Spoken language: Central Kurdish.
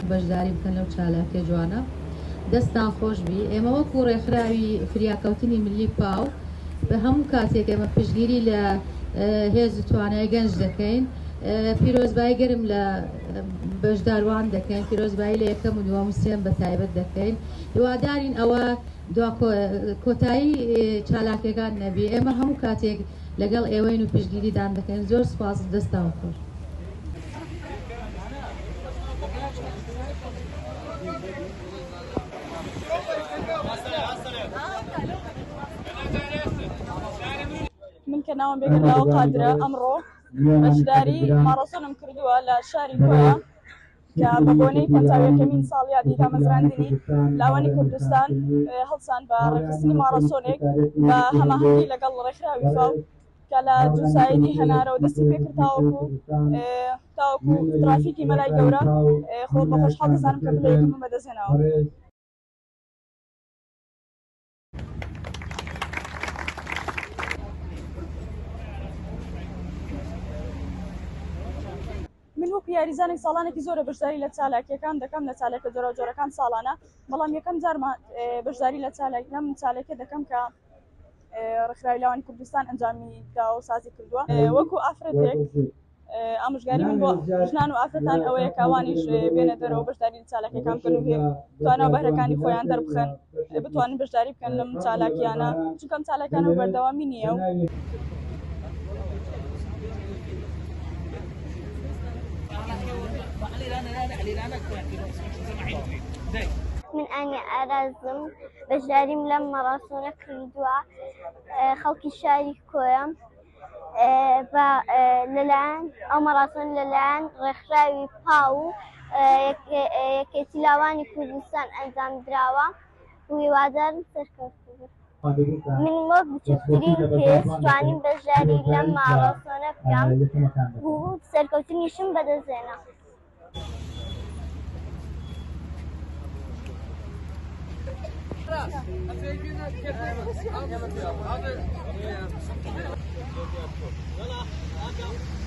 بەشداری بکەن لەو چالاکیە جوانە دەستان خۆش بی ئێمە وەکو ڕێکخراوی فریاکەوتنی ملی پاو بە هەموو کاتێک ئێمە پشتگیری لە هێز و توانای گەنج دەکەین پیرۆزبایی گەرم لە بەشداروان دەکەین پیرۆزبایی لە یەکەم و دووەم و سێم بە تایبەت دەکەین هیوادارین ئەوە کۆتایی چالاکیەکان نەبی ئێمە هەموو کاتێک لەگەڵ ئێوەین و پشتگیریدان دەکەین زۆر سوپاس دەستان خۆش من کەناوم بێگەن لاوە قادرە ئەمڕۆ بەشداری مارەسۆنم کردووە لە شاری کۆیا کە بە بۆنەی پەنجاویەکەمین ساڵی یادی مەزراندنی لاوانی کوردستان هەڵسان بە ڕێکخستنی مارەسۆنێک بە هەماهەنگی لەگەڵ ڕێکخراوی فاو کە لە جوسایدی هەنارە و دەستی پێکرد تاوەکو ترافیکی مەلای گەورە خۆ بە خۆشحاڵ دەزانم کە بلەیەکم بەدەستهێناوە من وەکو یاریزانێک ساڵانێکی زۆرە بەشداری لە چالاکیەکان دەکەم لە چالێکە جۆرە جۆرەکان ساڵانە بەڵام یەکەم جارمە بەشداری لە لەم چالێکە دەکەم کە ڕێکخراوی لاوانی کوردستان ئەنجامی داوە و سازی کردووە وەکو ئافرەتێک ئامۆژگاری من بۆ ژنان و ئافرەتان ئەوەیە کاوانیش بێنە دەرەوە بەشداری لە چالاکیەکان بکەن و توانە بەهرەکانی خۆیان دەربخەن بتوانن بەشداری بکەن لەم چالاکیانە چونکە ئەم چالاکیانە بەردەوامی نییە و من ئەنی ئارازم بەشداریم لەم مەراسۆنە کردووە خەڵکی شاری کۆیە لەلایەن ئەو مەراسۆن لەلایەن ڕێکخراوی پاو و یەکێتی لاوانی کوردستان ئەنجام دراوە و هیوادارم سەرکەوتوو من وەک بچووکترین کەس توانیم بەشداری لەم مەراسۆنە بکەم و سەرکەوتنیشم بەدەستهێنا Hadi.